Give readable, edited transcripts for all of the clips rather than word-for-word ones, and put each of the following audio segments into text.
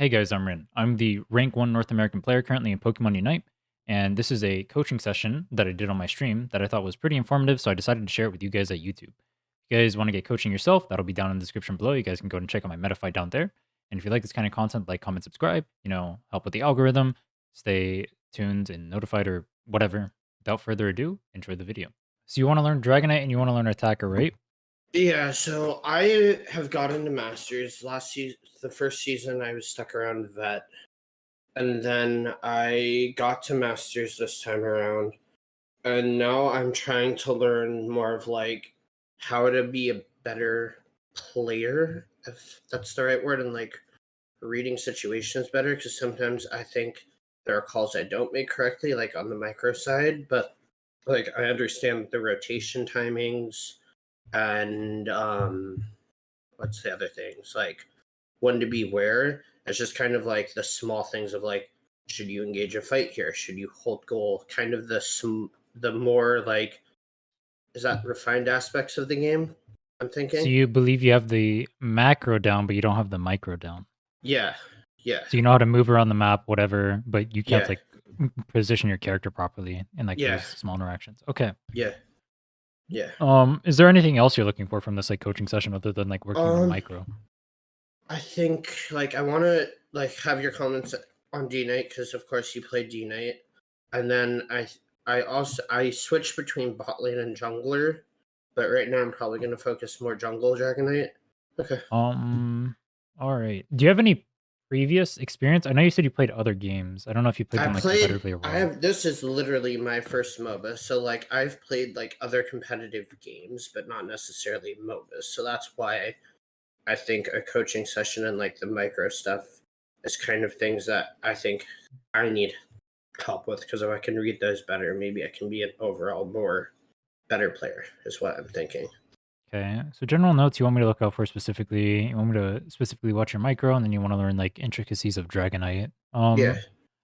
Hey guys, I'm Rhinne. I'm the rank 1 North American player currently in Pokemon Unite, and this is a coaching session that I did on my stream that I thought was pretty informative, so I decided to share it with you guys at YouTube. If you guys want to get coaching yourself, that'll be down in the description below. You guys can go and check out my Metafy down there. And if you like this kind of content, like, comment, subscribe, help with the algorithm, stay tuned and notified or whatever. Without further ado, enjoy the video. So you want to learn Dragonite and you want to learn Attacker, right? Yeah, so I have got into Masters last season. The first season I was stuck around Vet, and then I got to Masters this time around, and now I'm trying to learn more of like how to be a better player, if that's the right word, and like reading situations better. Because sometimes I think there are calls I don't make correctly, like on the micro side, but like I understand the rotation timings and what's the other things, like when to beware. It's just kind of like the small things of like, should you engage a fight here, should you hold goal, kind of the more like, is that refined aspects of the game, I'm So thinking. you believe you have the macro down, but you don't have the micro down. Yeah, yeah, So you know how to move around the map, whatever, but you can't yeah, like position your character properly in like yeah, those small interactions. Okay. yeah, yeah. Is there anything else you're looking for from this like coaching session other than like working on um micro? I think like I want to like have your comments on D Knight, because of course you play D Knight, and then I switch between bot lane and jungler, but right now I'm probably going to focus more jungle Dragonite. Okay. All right. Do you have any previous experience? I know you said you played other games. I don't know if you played them like competitively or I what. have, this is literally my first MOBA, so like I've played like other competitive games, but not necessarily MOBAs. So that's why I think a coaching session and like the micro stuff is kind of things that I think I need help with, because if I can read those better, maybe I can be an overall more better player, is what I'm thinking. Okay. So general notes you want me to look out for specifically. You want me to specifically watch your micro, and then you want to learn like intricacies of Dragonite. Yeah.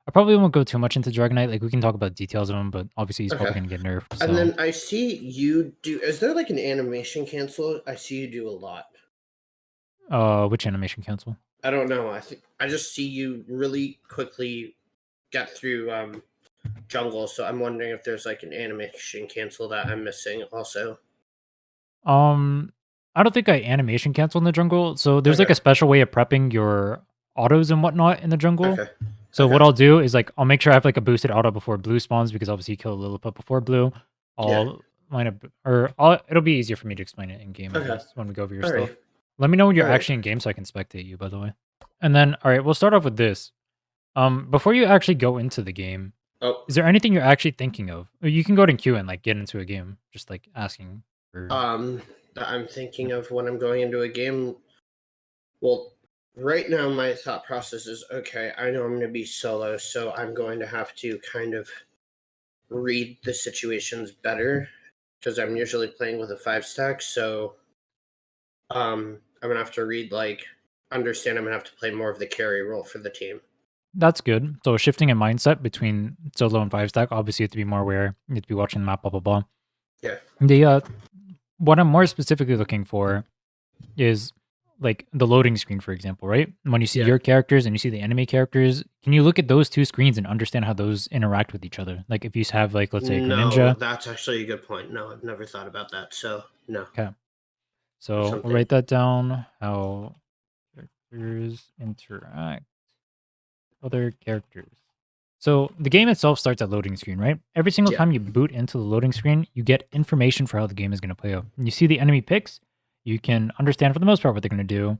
I probably won't go too much into Dragonite. Like we can talk about details of him, but obviously he's probably Okay. gonna get nerfed. And So, then I see you do. Is there like an animation cancel? I see you do a lot. which animation cancel? I don't know. I think I just see you really quickly get through jungle. So I'm wondering if there's like an animation cancel that I'm missing also. Um, I don't think I animation cancel in the jungle. So there's like Okay. a special way of prepping your autos and whatnot in the jungle. Okay. So Okay. what I'll do is like I'll make sure I have like a boosted auto before blue spawns because obviously you kill a Lilliput before blue. Yeah. I'll line up or it'll be easier for me to explain it in game, I Okay. guess, when we go over your All stuff. right. Let me know when All you're right. actually in game so I can spectate you, by the way. And then all right, we'll start off with this. Before you actually go into the game, Oh. is there anything you're actually thinking of? Or you can go to queue and like get into a game, just like asking for Um. That I'm thinking of when I'm going into a game. Well, right now my thought process is, okay, I know I'm going to be solo, so I'm going to have to kind of read the situations better, because I'm usually playing with a 5 stack. So I'm gonna have to read, like, understand I'm gonna have to play more of the carry role for the team. That's good. So shifting a mindset between solo and 5 stack, obviously you have to be more aware. You have to be watching the map, blah blah blah. Yeah. The what I'm more specifically looking for is like the loading screen, for example, right? When you see Yeah. your characters and you see the enemy characters, can you look at those two screens and understand how those interact with each other? Like if you have like let's say a No, Greninja. that's actually a good point. No, I've never thought about that. So no, Okay. that's So we'll something. write that down. How characters interact with other characters. So the game itself starts at loading screen, right? Every single Yeah. time you boot into the loading screen, you get information for how the game is going to play out. And you see the enemy picks, you can understand for the most part what they're going to do.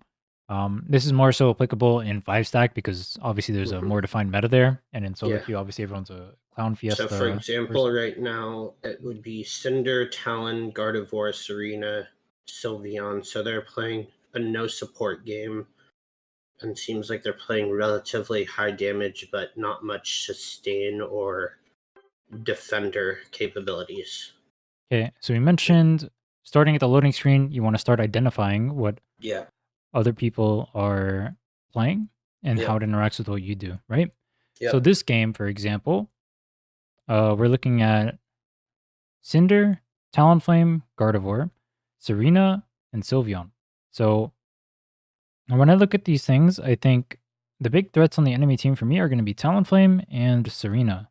This is more so applicable in 5 stack because obviously there's a Hmm. more defined meta there, and in solo Yeah. queue, obviously everyone's a clown So for fiesta example, person. right now it would be Cinder, Talon, Gardevoir, Serena, Sylveon. So they're playing a no support game, and seems like they're playing relatively high damage, but not much sustain or defender capabilities. Okay, so we mentioned starting at the loading screen, you want to start identifying what Yeah. other people are playing and how Yep. it interacts with what you do, right? So Yep. this game, for example, we're looking at Cinder, Talonflame, Gardevoir, Serena, and Sylveon. So when I look at these things, I think the big threats on the enemy team for me are going to be Talonflame and Serena.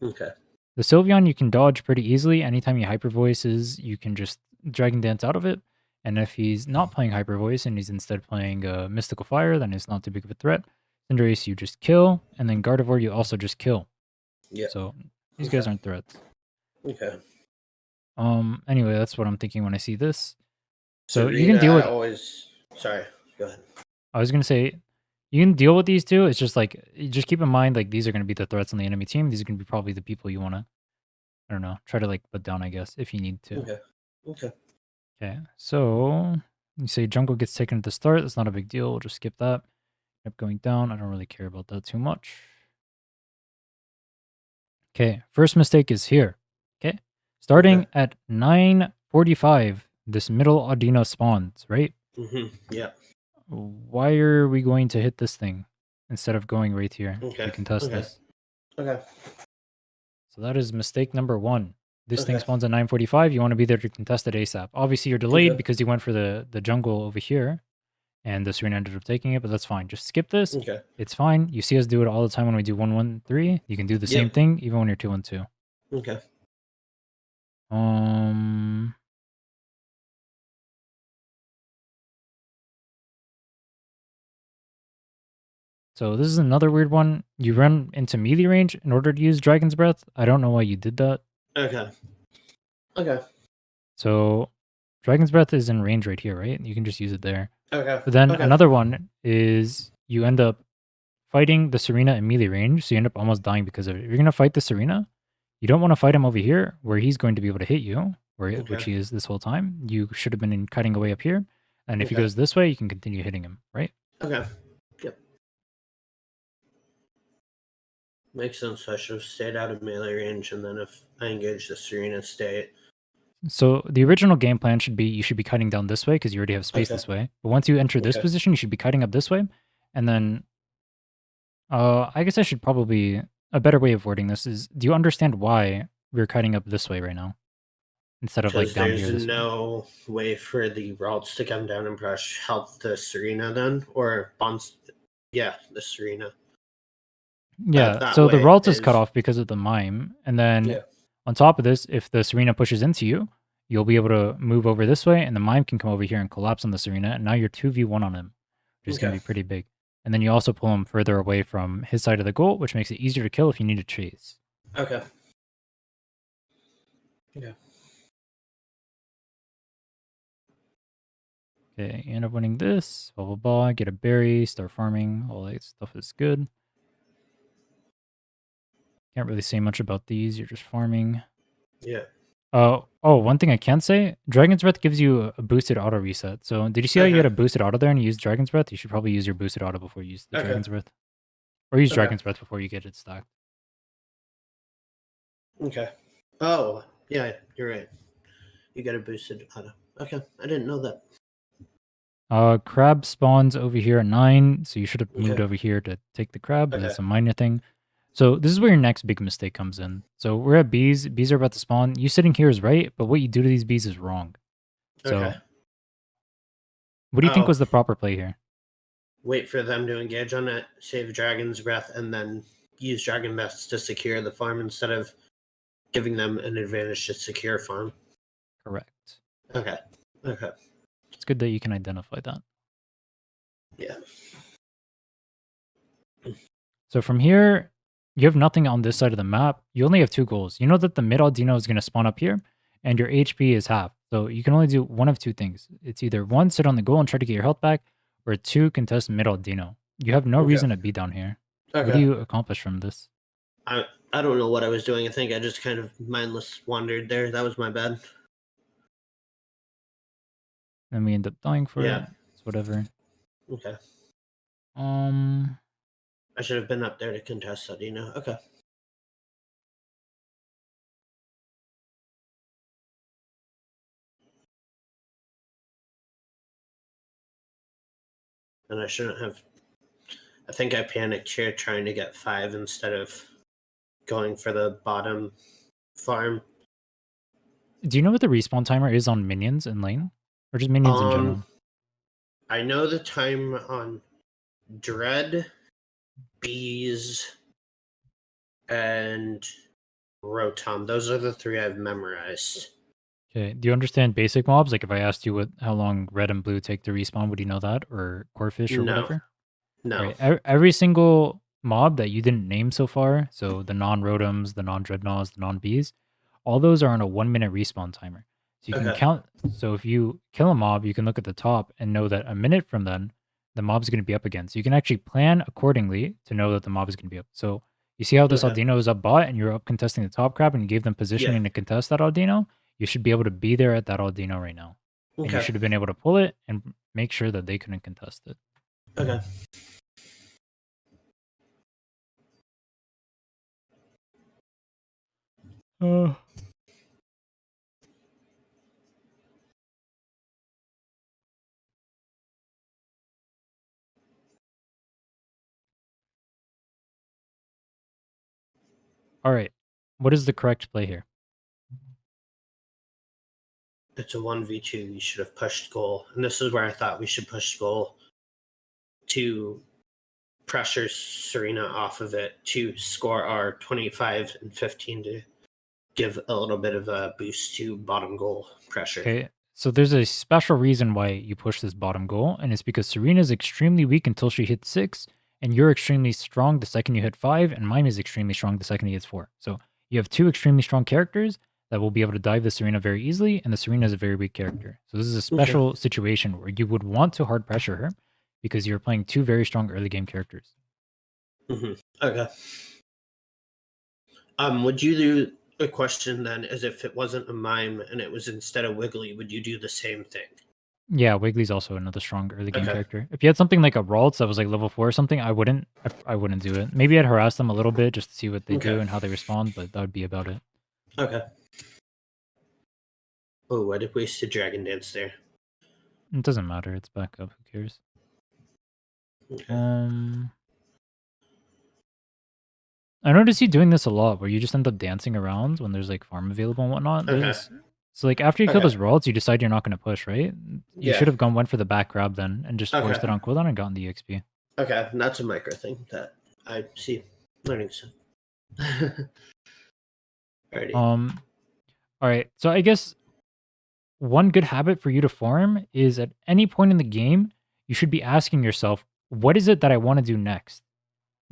Okay. The Sylveon you can dodge pretty easily. Anytime he Hyper Voices, you can just Dragon Dance out of it. And if he's not playing Hyper Voice and he's instead playing Mystical Fire, then it's not too big of a threat. Cinderace you just kill, and then Gardevoir you also just kill. Yeah. So these guys aren't threats. Okay. Anyway, that's what I'm thinking when I see this. So Serena, you can deal with. Sorry. Go ahead. I was gonna say, you can deal with these two. It's just like, just keep in mind, like these are gonna be the threats on the enemy team. These are gonna be probably the people you wanna, I don't know, try to like put down, I guess, if you need to. Okay. Okay. Okay. So you say jungle gets taken at the start. That's not a big deal. We'll just skip that. Keep going down. I don't really care about that too much. Okay. First mistake is here. Okay. Starting at 9:45, this middle Audino spawns, right? Yeah. Why are we going to hit this thing instead of going right here to contest this? Okay. So that is mistake number 1. This thing spawns at 9:45. You want to be there to contest it ASAP. Obviously, you're delayed because you went for the jungle over here, and the Serena ended up taking it, but that's fine. Just skip this. Okay. It's fine. You see us do it all the time when we do 1-1-3. You can do the same thing even when you're 2-1-2. Okay. So this is another weird one. You run into melee range in order to use Dragon's Breath. I don't know why you did that. Okay. Okay. So Dragon's Breath is in range right here, right? You can just use it there. Okay. But then another one is you end up fighting the Serena in melee range, so you end up almost dying because of it. If you're going to fight the Serena, you don't want to fight him over here where he's going to be able to hit you, which he is this whole time. You should have been cutting away up here. And if he goes this way, you can continue hitting him, right? Okay. Yep. Makes sense. I should have stayed out of melee range, and then if I engage the Serena, stay. So the original game plan should be you should be cutting down this way because you already have space this way. But once you enter this position, you should be cutting up this way. And then I guess I should probably, a better way of wording this is, do you understand why we're cutting up this way right now? Instead of like down here. There's no way for the Ralts to come down and help the Serena then? Or bonds? Yeah, the Serena. Yeah, so the Ralts is cut off because of the Mime. And then on top of this, if the Serena pushes into you, you'll be able to move over this way, and the Mime can come over here and collapse on the Serena, and now you're 2v1 on him, which is going to be pretty big. And then you also pull him further away from his side of the goal, which makes it easier to kill if you need to chase. Okay. Yeah. Okay, you end up winning this, blah, blah, blah, get a berry, start farming, all that stuff is good. Can't really say much about these, you're just farming. Yeah. Oh, one thing I can say, Dragon's Breath gives you a boosted auto reset. So did you see how you had a boosted auto there and you used Dragon's Breath? You should probably use your boosted auto before you use the Dragon's Breath. Or use Dragon's Breath before you get it stacked. Okay. Oh, yeah, you're right. You got a boosted auto. Okay, I didn't know that. Crab spawns over here at 9, so you should have moved over here to take the crab, but that's a minor thing. So this is where your next big mistake comes in. So we're at bees. Bees are about to spawn. You sitting here is right, but what you do to these bees is wrong. So what do you think was the proper play here? Wait for them to engage on it, save Dragon's Breath, and then use Dragon Breath to secure the farm instead of giving them an advantage to secure farm. Correct. Okay. It's good that you can identify that. Yeah. So from here, you have nothing on this side of the map. You only have 2 goals. You know that the mid Aldino is going to spawn up here, and your HP is half. So you can only do one of 2 things. It's either 1, sit on the goal and try to get your health back, or 2, contest mid Aldino. You have no reason to be down here. What do you accomplish from this? I don't know what I was doing. I think I just kind of mindless wandered there. That was my bad. And we end up dying for it. It's whatever. Okay. I should have been up there to contest Aldino. Okay. And I shouldn't have. I think I panicked here trying to get 5 instead of going for the bottom farm. Do you know what the respawn timer is on minions in lane? Or just minions in general? I know the time on Dread bees, and Rotom. Those are the 3 I've memorized. Okay. Do you understand basic mobs? Like if I asked you how long red and blue take to respawn, would you know that? Or Corphish or No, whatever? All no. right. Every single mob that you didn't name so far, so the non-Rotoms, the non-Dreadnoughts, the non-Bees, all those are on a 1-minute respawn timer. So you can Okay, count. So if you kill a mob, you can look at the top and know that a minute from then, the mob's going to be up again. So you can actually plan accordingly to know that the mob is going to be up. So you see how this okay. Aldino is up bot and you're up contesting the top crab and you gave them Yeah, positioning to contest that Aldino? You should be able to be there at that Aldino right now. And you okay, should have been able to pull it and make sure that they couldn't contest it. okay. Uh, all right. What is the correct play here? It's a 1v2. You should have pushed goal. And this is where I thought we should push goal to pressure Serena off of it to score our 25 and 15 to give a little bit of a boost to bottom goal pressure. Okay. So there's a special reason why you push this bottom goal, and it's because Serena's extremely weak until she hits 6, and you're extremely strong the second you hit 5, and Mime is extremely strong the second he hits 4. So you have two extremely strong characters that will be able to dive the Serena very easily, and the Serena is a very weak character. So this is a Okay. special situation where you would want to hard pressure her because you're playing two very strong early game characters. Okay. Would you do a question then as if it wasn't a mime and it was instead of Wiggly? Would you do the same thing? Yeah, Wiggly's also another strong early game Okay. character. If you had something like a Ralts that was like level 4 or something, I wouldn't do it. Maybe I'd harass them a little bit just to see what they do Okay. and how they respond, but that would be about it. Okay. Oh, I did waste a dragon dance there. It doesn't matter. It's backup. Who cares? Okay. I noticed you doing this a lot, where you just end up dancing around when there's like farm available and whatnot. There's Okay. this, so like after you kill Okay. those Ralts, you decide you're not going to push, right? You Yeah. should have went for the back grab then and just forced Okay. it on cooldown and gotten the EXP. Okay. And that's a micro thing that I see. Learning stuff. Alrighty. All right. So I guess one good habit for you to form is at any point in the game, you should be asking yourself, what is it that I want to do next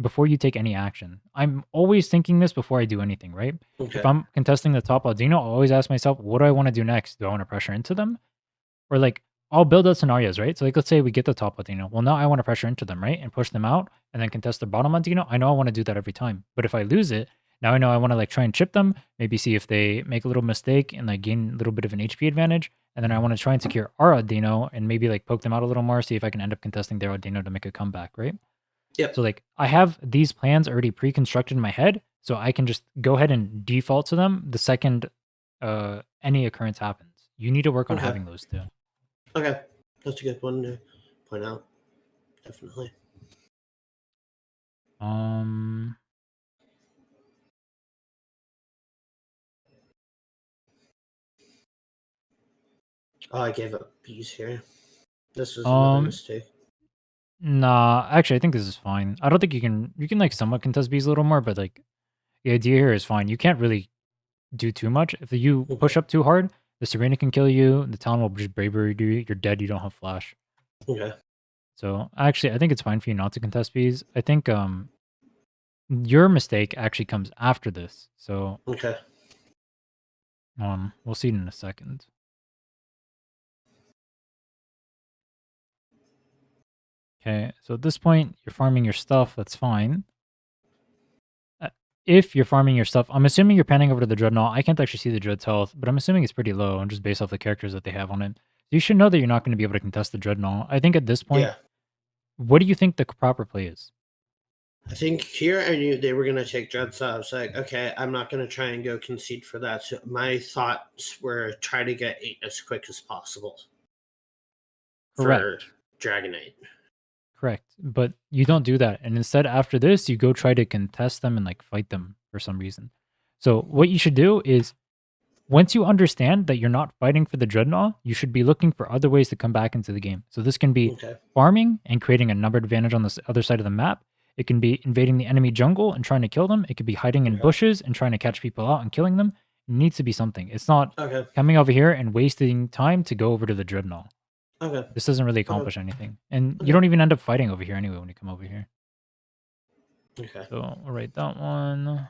before you take any action? I'm always thinking this before I do anything, right? Okay. If I'm contesting the top Aldino, I'll always ask myself, what do I want to do next? Do I want to pressure into them? Or like, I'll build out scenarios, right? So like, let's say we get the top Latino. Well, now I want to pressure into them, right? And push them out and then contest the bottom Latino. I know I want to do that every time. But if I lose it, now I know I want to like try and chip them, maybe see if they make a little mistake and like gain a little bit of an HP advantage. And then I want to try and secure our Audino and maybe like poke them out a little more, see if I can end up contesting their Audino to make a comeback, right? Yep. So like I have these plans already pre-constructed in my head, so I can just go ahead and default to them the second any occurrence happens. You need to work on Okay. having those too. Okay. That's a good one to point out. Definitely. Oh, I gave up bees here. This was another mistake. Nah, actually, I think this is fine. I don't think you can like somewhat contest bees a little more, but like the idea here is fine. You can't really do too much. If you push up too hard, the Serena can kill you. The Talon will just bravery you. You're dead. You don't have flash. Okay. So actually, I think it's fine for you not to contest bees. I think your mistake actually comes after this. So Okay. we'll see it in a second. Okay, so at this point, you're farming your stuff. That's fine. If you're farming your stuff, I'm assuming you're panning over to the Dreadnought. I can't actually see the Dread's health, but I'm assuming it's pretty low, and just based off the characters that they have on it. You should know that you're not going to be able to contest the Dreadnought. I think at this point, Yeah. what do you think the proper play is? I think here I knew they were going to take Dread, so I was like, okay, I'm not going to try and go concede for that. So my thoughts were try to get 8 as quick as possible. Correct. For Dragonite. Correct. But you don't do that. And instead, after this, you go try to contest them and like fight them for some reason. So what you should do is once you understand that you're not fighting for the Dreadnought, you should be looking for other ways to come back into the game. So this can be Okay. farming and creating a numbered advantage on the other side of the map. It can be invading the enemy jungle and trying to kill them. It could be hiding in bushes and trying to catch people out and killing them. It needs to be something. It's not Okay. coming over here and wasting time to go over to the Dreadnought. Okay. This doesn't really Okay. accomplish anything. And you Okay. don't even end up fighting over here anyway when you come over here. Okay. So I'll write that one.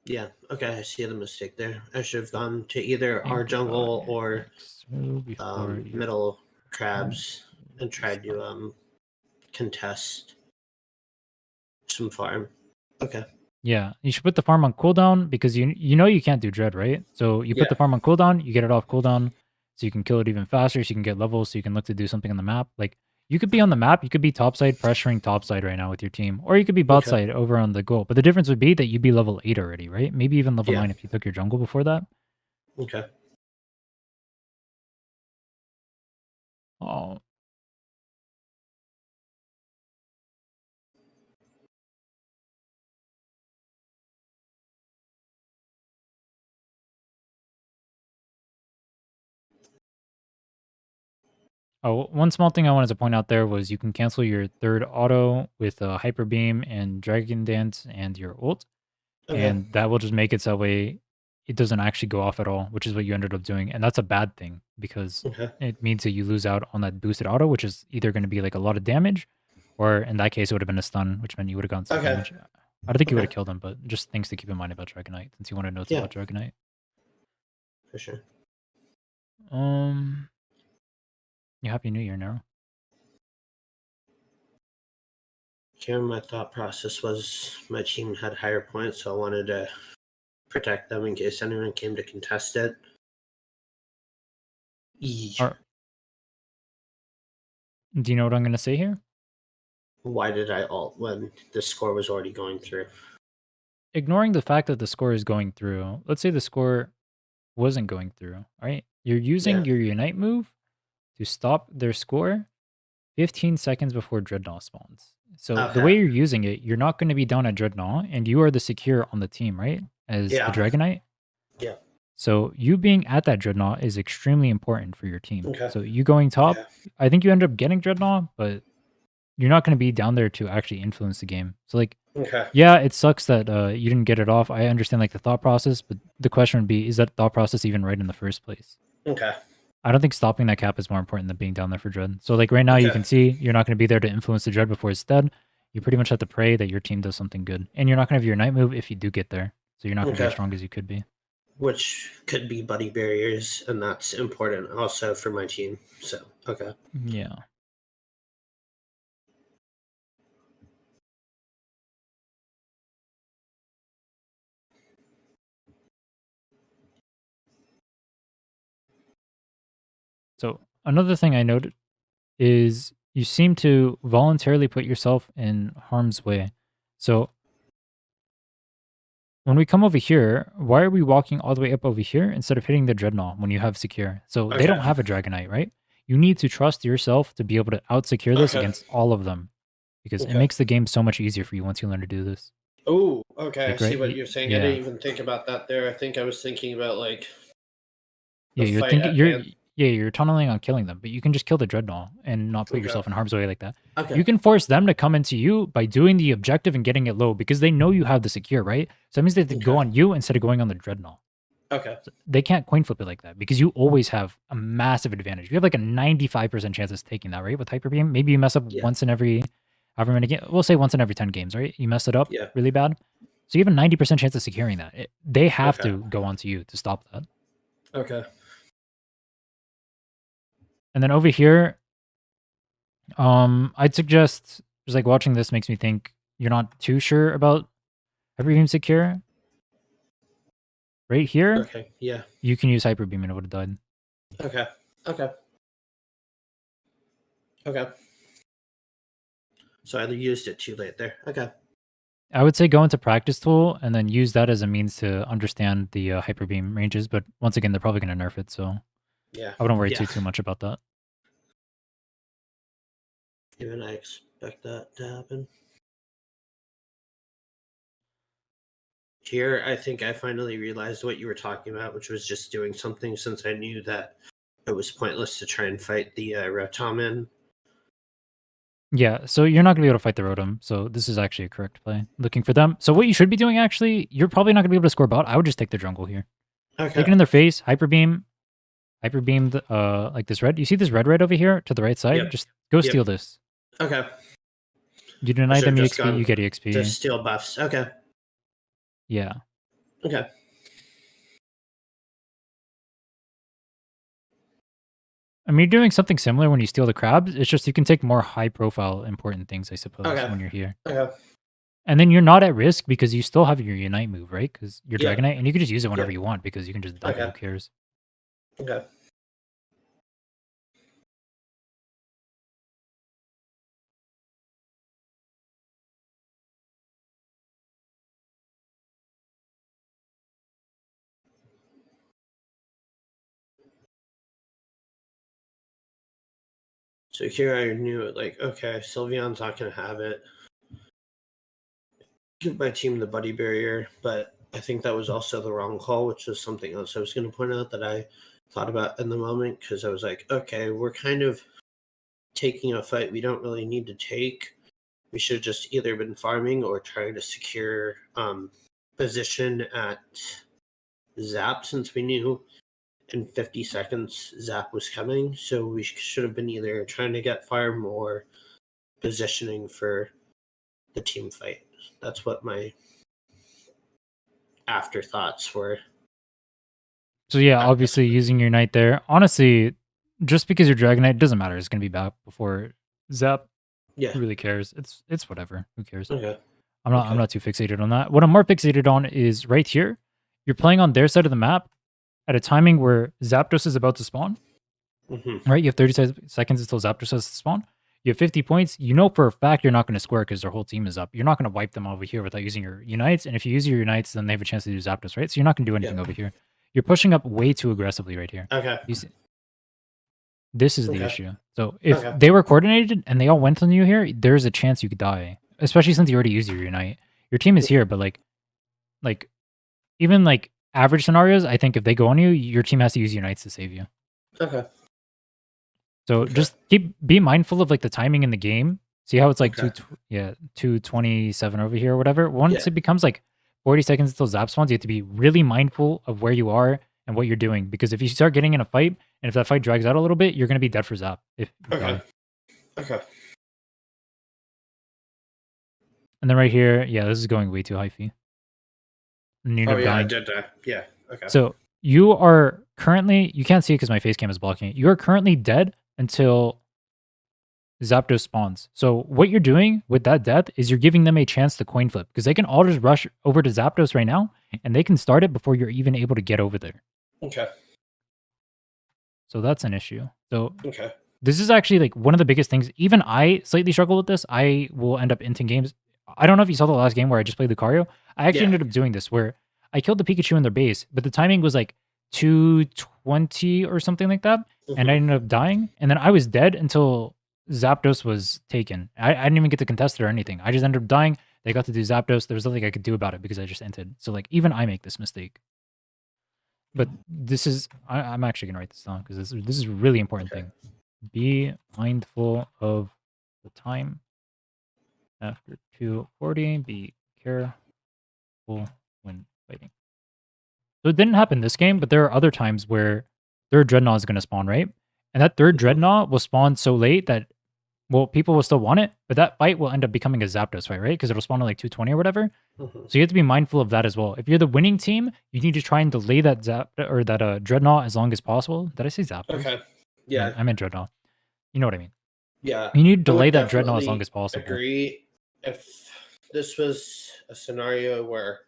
Yeah. Okay. I see the mistake there. I should have gone to either our jungle or middle crabs and tried to contest some farm. Okay. Yeah, you should put the farm on cooldown because you know you can't do dread, right? So you put the farm on cooldown, you get it off cooldown, so you can kill it even faster, so you can get levels, so you can look to do something on the map. Like you could be on the map, you could be topside pressuring topside right now with your team, or you could be bot side over on the goal. But the difference would be that you'd be level 8 already, right? Maybe even level 9 if you took your jungle before that. Okay. Oh. Oh, one small thing I wanted to point out there was you can cancel your third auto with Hyper Beam and Dragon Dance and your ult. And that will just make it so that way it doesn't actually go off at all, which is what you ended up doing. And that's a bad thing because it means that you lose out on that boosted auto, which is either going to be like a lot of damage, or in that case, it would have been a stun, which meant you would have gotten some damage. I don't think you would have killed him, but just things to keep in mind about Dragonite since you want to know about Dragonite. For sure. Yeah, Happy New Year, Nero. Here, my thought process was my team had higher points, so I wanted to protect them in case anyone came to contest it. Do you know what I'm going to say here? Why did I ult when the score was already going through? Ignoring the fact that the score is going through, let's say the score wasn't going through, right? You're using your Unite move to stop their score 15 seconds before Dreadnought spawns. So the way you're using it, you're not going to be down at Dreadnought, and you are the secure on the team, right? As the Dragonite. Yeah. So you being at that Dreadnought is extremely important for your team. So you going top, I think you end up getting Dreadnought, but you're not going to be down there to actually influence the game. So like, yeah, it sucks that you didn't get it off. I understand like the thought process, but the question would be, is that thought process even right in the first place? I don't think stopping that cap is more important than being down there for Dread. So like right now you can see you're not going to be there to influence the Dread before it's dead. You pretty much have to pray that your team does something good. And you're not going to have your Night move if you do get there. So you're not going to be as strong as you could be. Which could be buddy barriers, and that's important also for my team. So, Yeah. So another thing I noted is you seem to voluntarily put yourself in harm's way. So when we come over here, why are we walking all the way up over here instead of hitting the Dreadnought when you have secure? So they don't have a Dragonite, right? You need to trust yourself to be able to out-secure this against all of them because it makes the game so much easier for you once you learn to do this. Oh, okay. Like, I see what you're saying. I didn't even think about that there. I think I was thinking about like you're tunneling on killing them, but you can just kill the Dreadnought and not put yourself in harm's way like that. You can force them to come into you by doing the objective and getting it low because they know you have the secure, right? So that means they have to go on you instead of going on the Dreadnought. So they can't coin flip it like that because you always have a massive advantage. You have like a 95% chance of taking that, right? With Hyper Beam, maybe you mess up once in every however many games. We'll say once in every 10 games, right? You mess it up really bad. So you have a 90% chance of securing that. They have to go onto you to stop that. And then over here, I'd suggest just like watching this makes me think you're not too sure about Hyper Beam secure. Right here, you can use Hyper Beam and it would have died. So I used it too late there. I would say go into practice tool and then use that as a means to understand the Hyper Beam ranges. But once again, they're probably going to nerf it, so I wouldn't worry too much about that. Even I expect that to happen. Here, I think I finally realized what you were talking about, which was just doing something since I knew that it was pointless to try and fight the Rotoman. Yeah, so you're not gonna be able to fight the Rotom, so this is actually a correct play. Looking for them. So what you should be doing, actually, you're probably not gonna be able to score bot. I would just take the jungle here. Take Okay. it in their face, Hyper Beam, like this red. You see this red over here to the right side? Yep. Just go Yep. steal this. Okay. You I deny should them have just EXP, gone you get to EXP. steal buffs. Okay. Yeah. Okay. I mean, you're doing something similar when you steal the crabs. It's just you can take more high-profile important things, I suppose, Okay. when you're here. Okay. And then you're not at risk because you still have your Unite move, right? Because you're Yep. Dragonite, and you can just use it whenever Yep. you want because you can just double. Okay. Who cares? Okay. So here I knew it, like, okay, Sylveon's not going to have it. Give my team the buddy barrier, but I think that was also the wrong call, which is something else I was going to point out that I thought about in the moment, because I was like, okay, we're kind of taking a fight we don't really need to take. We should have just either been farming or trying to secure position at Zap, since we knew in 50 seconds Zap was coming. So we should have been either trying to get farm or positioning for the team fight. That's what my afterthoughts were. So yeah, At this obviously point. using your Knight there. Honestly, just because you're Dragonite doesn't matter. It's gonna be back before Zap. Yeah. Who really cares? It's whatever. Who cares? Okay. I'm not too fixated on that. What I'm more fixated on is right here. You're playing on their side of the map at a timing where Zapdos is about to spawn. Mm-hmm. Right? You have 30 seconds until Zapdos has to spawn. You have 50 points. You know for a fact you're not going to square because their whole team is up. You're not going to wipe them over here without using your Unites. And if you use your Unites, then they have a chance to do Zapdos, right? So you're not going to do anything Yep. over here. You're pushing up way too aggressively right here. Okay. You see, this is the Okay. issue. So if Okay. they were coordinated and they all went on you here, there's a chance you could die. Especially since you already used your Unite. Your team is here, but like even like average scenarios, I think if they go on you, your team has to use Unites to save you. Okay. So Okay. just be mindful of like the timing in the game. See how it's like Okay. 227 over here or whatever. Once Yeah. it becomes like 40 seconds until Zap spawns, you have to be really mindful of where you are and what you're doing. Because if you start getting in a fight and if that fight drags out a little bit, you're gonna be dead for Zap if you Okay. die. Okay. And then right here, yeah, this is going way too high fee. And you end Oh up yeah, I dying. did that. Yeah. Okay. So you are currently, you can't see it because my face cam is blocking it. You are currently dead until Zapdos spawns. So what you're doing with that death is you're giving them a chance to coin flip because they can all just rush over to Zapdos right now and they can start it before you're even able to get over there. Okay. So that's an issue. So Okay. this is actually like one of the biggest things. Even I slightly struggle with this. I will end up inting games. I don't know if you saw the last game where I just played Lucario. I actually Yeah. ended up doing this where I killed the Pikachu in their base, but the timing was like 220 or something like that. And I Mm-hmm. ended up dying. And then I was dead until Zapdos was taken. I didn't even get to contest it or anything. I just ended up dying. They got to do Zapdos. There was nothing I could do about it because I just entered. So like even I make this mistake. But this is I'm actually gonna write this down because this is a really important Okay. thing. Be mindful of the time after 240. Be careful when fighting. So it didn't happen this game, but there are other times where third Dreadnought is going to spawn, right? And that third Mm-hmm. Dreadnought will spawn so late that, well, people will still want it, but that fight will end up becoming a Zapdos fight, right? Because it'll spawn at like 220 or whatever. Mm-hmm. So you have to be mindful of that as well. If you're the winning team, you need to try and delay that Dreadnought as long as possible. Did I say Zapdos? Okay. Yeah. I meant Dreadnought. You know what I mean. Yeah. You need to I delay would that Dreadnought as long definitely as possible. agree if this was a scenario where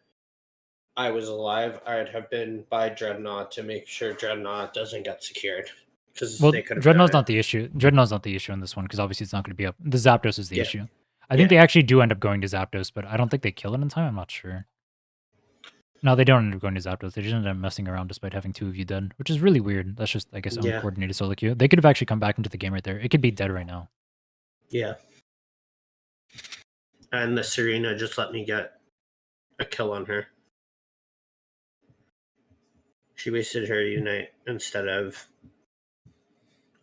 I was alive, I'd have been by Dreadnought to make sure Dreadnought doesn't get secured. Because Well, they could have done Dreadnought's it. not the issue. Dreadnougt's not the issue in this one because obviously it's not going to be up. The Zapdos is the Yeah. issue. I think Yeah. they actually do end up going to Zapdos, but I don't think they kill it in time. I'm not sure. No, they don't end up going to Zapdos. They just end up messing around despite having two of you dead, which is really weird. That's just, I guess, Yeah. uncoordinated solo queue. They could have actually come back into the game right there. It could be dead right now. Yeah. And the Serena just let me get a kill on her. She wasted her Unite instead of...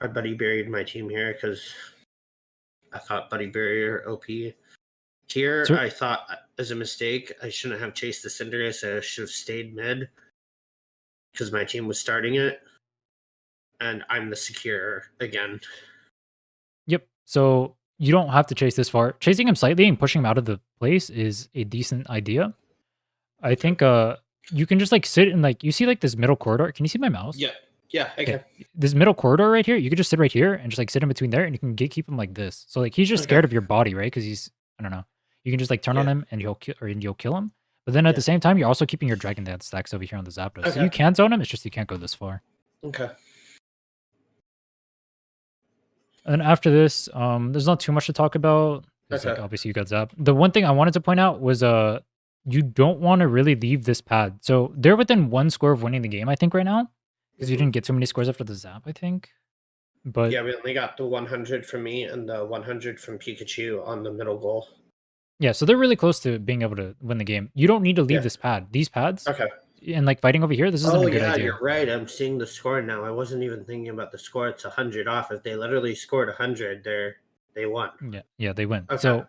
Our buddy buried my team here because I thought Buddy Barrier OP. Here, So I thought as a mistake, I shouldn't have chased the Cinderace. I should have stayed mid because my team was starting it, and I'm the secure again. yep. So you don't have to chase this far. Chasing him slightly and pushing him out of the place is a decent idea. I Okay. think you can just like sit in like you see like this middle corridor. Can you see my mouse? Yeah. Yeah. Okay. Okay. This middle corridor right here, you could just sit right here and just like sit in between there and you can keep him like this. So like he's just Okay. scared of your body, right? Because he's I don't know. You can just like turn on Yeah. him and you'll kill him. But then at Yeah. the same time, you're also keeping your Dragon Dance stacks over here on the Zapdos. So Okay. you can zone him, it's just you can't go this far. Okay. And then after this, there's not too much to talk about. It's like Okay. obviously you got Zap. The one thing I wanted to point out was you don't want to really leave this pad. So they're within one score of winning the game, I think, right now. Because you Mhm. didn't get too many scores after the Zap, I think. But Yeah, we only got the 100 from me and the 100 from Pikachu on the middle goal. yeah, so they're really close to being able to win the game. You don't need to leave Yeah. this pad. These pads Okay. and like fighting over here, this isn't Oh a good yeah, idea. you're right. I'm seeing the score now. I wasn't even thinking about the score. It's 100 off. If they literally scored 100, they won. Yeah, they win. Okay. So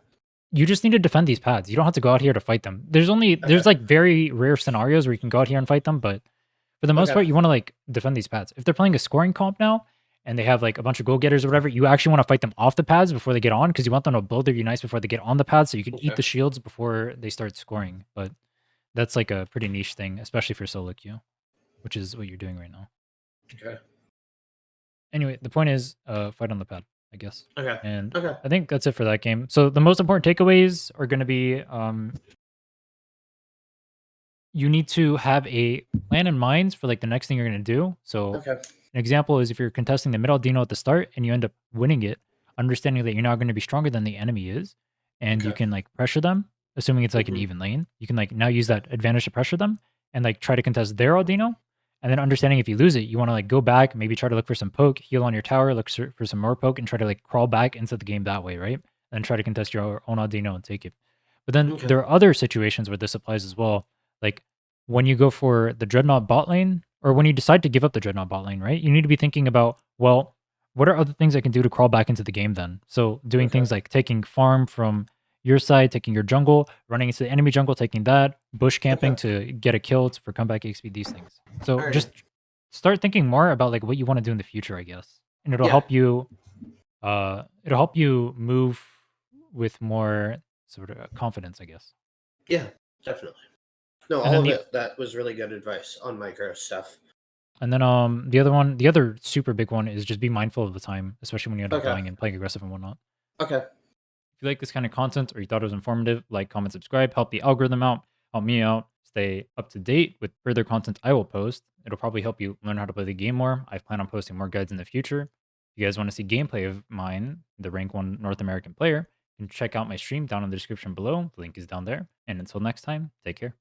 you just need to defend these pads. You don't have to go out here to fight them. Okay. There's like very rare scenarios where you can go out here and fight them, but for the most Okay. part, you want to like defend these pads. If they're playing a scoring comp now and they have like a bunch of goal getters or whatever, you actually want to fight them off the pads before they get on because you want them to build their unites before they get on the pads so you can eat Okay. the shields before they start scoring. But that's like a pretty niche thing, especially for solo queue, which is what you're doing right now. Okay. Anyway, the point is fight on the pad, I guess. Okay. And Okay. I think that's it for that game. So the most important takeaways are going to be you need to have a plan in mind for like the next thing you're going to do. So Okay. an example is if you're contesting the middle Dino at the start and you end up winning it, understanding that you're now going to be stronger than the enemy is, and you Okay. can like pressure them, assuming it's like an Mhm. even lane. You can like now use that advantage to pressure them and like try to contest their Aldino. And then understanding if you lose it, you want to like go back, maybe try to look for some poke, heal on your tower, look for some more poke, and try to like crawl back into the game that way, right? And try to contest your own Aldino and take it. But then Okay. there are other situations where this applies as well. Like when you go for the Dreadnought bot lane, or when you decide to give up the Dreadnought bot lane, right? You need to be thinking about, well, what are other things I can do to crawl back into the game then? So doing Okay. things like taking farm from your side, taking your jungle, running into the enemy jungle, taking that, bush camping Okay. to get a kill for comeback XP, these things. So All right. just start thinking more about like what you want to do in the future, I guess. And Yeah. it'll help you move with more sort of confidence, I guess. Yeah. Definitely. No, And all then of it. That was really good advice on micro stuff. the other super big one is just be mindful of the time, especially when you end up Okay. dying and playing aggressive and whatnot. Okay. If you like this kind of content or you thought it was informative, like, comment, subscribe, help the algorithm out, help me out, stay up to date with further content I will post. It'll probably help you learn how to play the game more. I plan on posting more guides in the future. If you guys want to see gameplay of mine, the rank 1 North American player, you can check out my stream down in the description below. The link is down there. And until next time, take care.